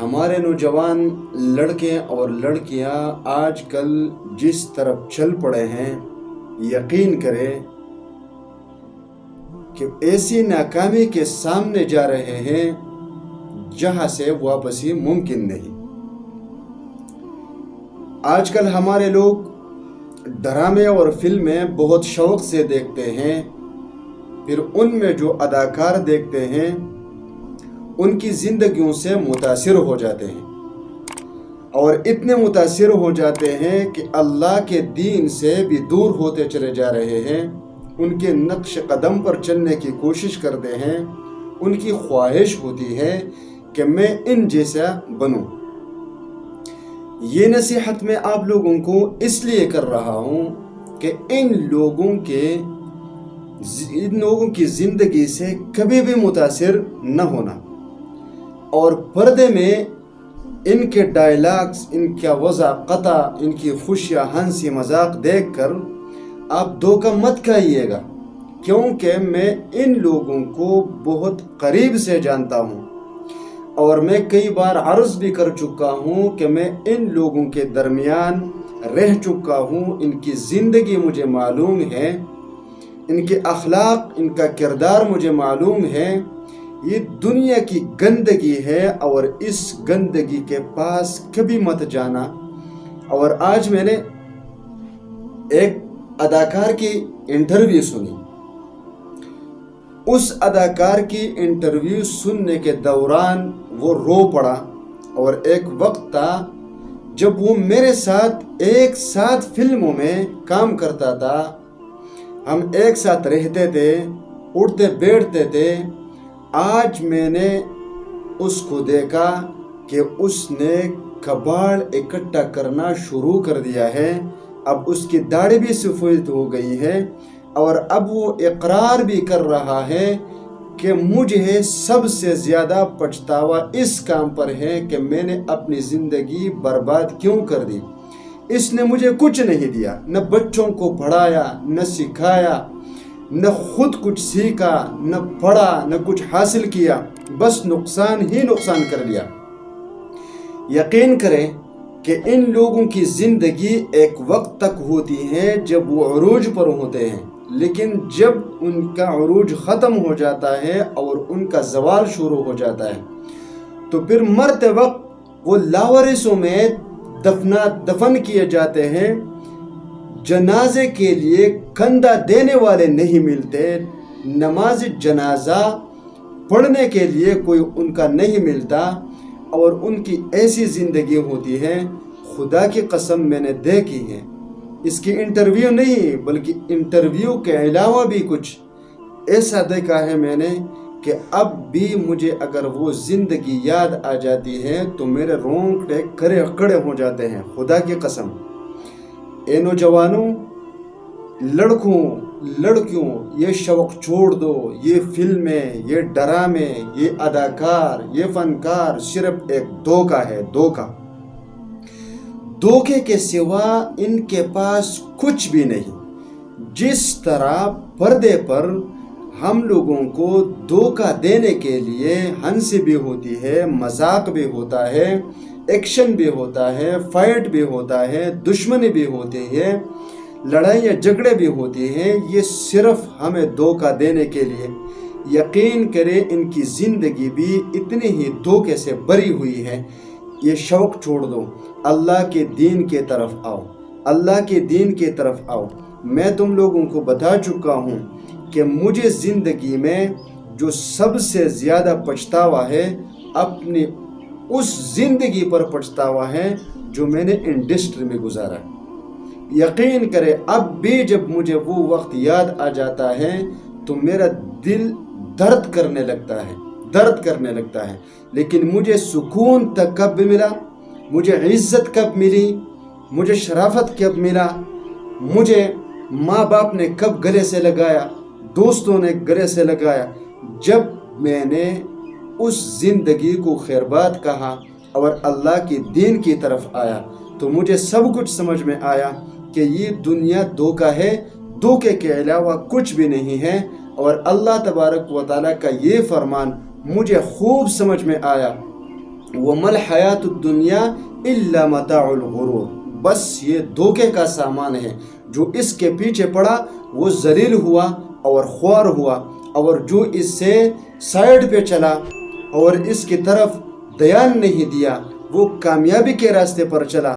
ہمارے نوجوان لڑکے اور لڑکیاں آج کل جس طرف چل پڑے ہیں، یقین کریں کہ ایسی ناکامی کے سامنے جا رہے ہیں جہاں سے واپسی ممکن نہیں۔ آج کل ہمارے لوگ ڈرامے اور فلمیں بہت شوق سے دیکھتے ہیں، پھر ان میں جو اداکار دیکھتے ہیں ان کی زندگیوں سے متاثر ہو جاتے ہیں، اور اتنے متاثر ہو جاتے ہیں کہ اللہ کے دین سے بھی دور ہوتے چلے جا رہے ہیں۔ ان کے نقش قدم پر چلنے کی کوشش کرتے ہیں، ان کی خواہش ہوتی ہے کہ میں ان جیسا بنوں۔ یہ نصیحت میں آپ لوگوں کو اس لیے کر رہا ہوں کہ ان لوگوں کی زندگی سے کبھی بھی متاثر نہ ہونا، اور پردے میں ان کے ڈائلاگز، ان کا وضع قطع، ان کی خوشیاں ہنسی مذاق دیکھ کر آپ دھوکہ مت کھائیے گا، کیونکہ میں ان لوگوں کو بہت قریب سے جانتا ہوں، اور میں کئی بار عرض بھی کر چکا ہوں کہ میں ان لوگوں کے درمیان رہ چکا ہوں، ان کی زندگی مجھے معلوم ہے، ان کے اخلاق، ان کا کردار مجھے معلوم ہے۔ یہ دنیا کی گندگی ہے، اور اس گندگی کے پاس کبھی مت جانا۔ اور آج میں نے ایک اداکار کی انٹرویو سنی۔ اس اداکار کی انٹرویو سننے کے دوران وہ رو پڑا، اور ایک وقت تھا جب وہ میرے ساتھ ایک ساتھ فلموں میں کام کرتا تھا، ہم ایک ساتھ رہتے تھے، اٹھتے بیٹھتے تھے۔ آج میں نے اس کو دیکھا کہ اس نے کباڑ اکٹھا کرنا شروع کر دیا ہے۔ اب اس کی داڑھی بھی سفید ہو گئی ہے، اور اب وہ اقرار بھی کر رہا ہے کہ مجھے سب سے زیادہ پچھتاوا اس کام پر ہے کہ میں نے اپنی زندگی برباد کیوں کر دی۔ اس نے مجھے کچھ نہیں دیا، نہ بچوں کو پڑھایا، نہ سکھایا، نہ خود کچھ سیکھا، نہ پڑھا، نہ کچھ حاصل کیا، بس نقصان ہی نقصان کر لیا۔ یقین کریں کہ ان لوگوں کی زندگی ایک وقت تک ہوتی ہے جب وہ عروج پر ہوتے ہیں، لیکن جب ان کا عروج ختم ہو جاتا ہے اور ان کا زوال شروع ہو جاتا ہے تو پھر مرتے وقت وہ لاوارثوں میں دفن کیے جاتے ہیں۔ جنازے کے لیے کندھا دینے والے نہیں ملتے، نماز جنازہ پڑھنے کے لیے کوئی ان کا نہیں ملتا، اور ان کی ایسی زندگی ہوتی ہے۔ خدا کی قسم میں نے دیکھی ہے، اس کی انٹرویو نہیں بلکہ انٹرویو کے علاوہ بھی کچھ ایسا دیکھا ہے میں نے کہ اب بھی مجھے اگر وہ زندگی یاد آ جاتی ہے تو میرے رونگٹے کھڑے ہو جاتے ہیں، خدا کی قسم۔ اے نوجوانوں، لڑکوں، لڑکیوں، یہ شوق چھوڑ دو۔ یہ فلمیں، یہ ڈرامے، یہ اداکار، یہ فنکار صرف ایک دھوکہ ہے، دھوکہ۔ دھوکے کے سوا ان کے پاس کچھ بھی نہیں۔ جس طرح پردے پر ہم لوگوں کو دھوکہ دینے کے لیے ہنسی بھی ہوتی ہے، مذاق بھی ہوتا ہے، ایکشن بھی ہوتا ہے، فائٹ بھی ہوتا ہے، دشمنی بھی ہوتی ہے، لڑائیاں جھگڑے بھی ہوتی ہیں، یہ صرف ہمیں دھوکہ دینے کے لیے۔ یقین کریں ان کی زندگی بھی اتنی ہی دھوکے سے بھری ہوئی ہے۔ یہ شوق چھوڑ دو، اللہ کے دین کے طرف آؤ، اللہ کے دین کے طرف آؤ۔ میں تم لوگوں کو بتا چکا ہوں کہ مجھے زندگی میں جو سب سے زیادہ پچھتاوا ہے، اپنی اس زندگی پر پچھتاوا ہے جو میں نے انڈسٹری میں گزارا۔ یقین کرے اب بھی جب مجھے وہ وقت یاد آ جاتا ہے تو میرا دل درد کرنے لگتا ہے، لیکن مجھے سکون تک کب ملا، مجھے عزت کب ملی، مجھے شرافت کب ملا، مجھے ماں باپ نے کب گلے سے لگایا، دوستوں نے گلے سے لگایا، جب میں نے اس زندگی کو خیرباد کہا اور اللہ کی دین کی طرف آیا تو مجھے سب کچھ سمجھ میں آیا کہ یہ دنیا دھوکہ ہے، دھوکے کے علاوہ کچھ بھی نہیں ہے۔ اور اللہ تبارک و تعالیٰ کا یہ فرمان مجھے خوب سمجھ میں آیا وَمَا الْحَيَاةُ الدُّنْيَا إِلَّا مَتَاعُ الْغُرُورِ، بس یہ دھوکے کا سامان ہے، جو اس کے پیچھے پڑا وہ ذلیل ہوا اور خوار ہوا، اور جو اس سے سائیڈ پہ چلا اور اس کی طرف دھیان نہیں دیا وہ کامیابی کے راستے پر چلا۔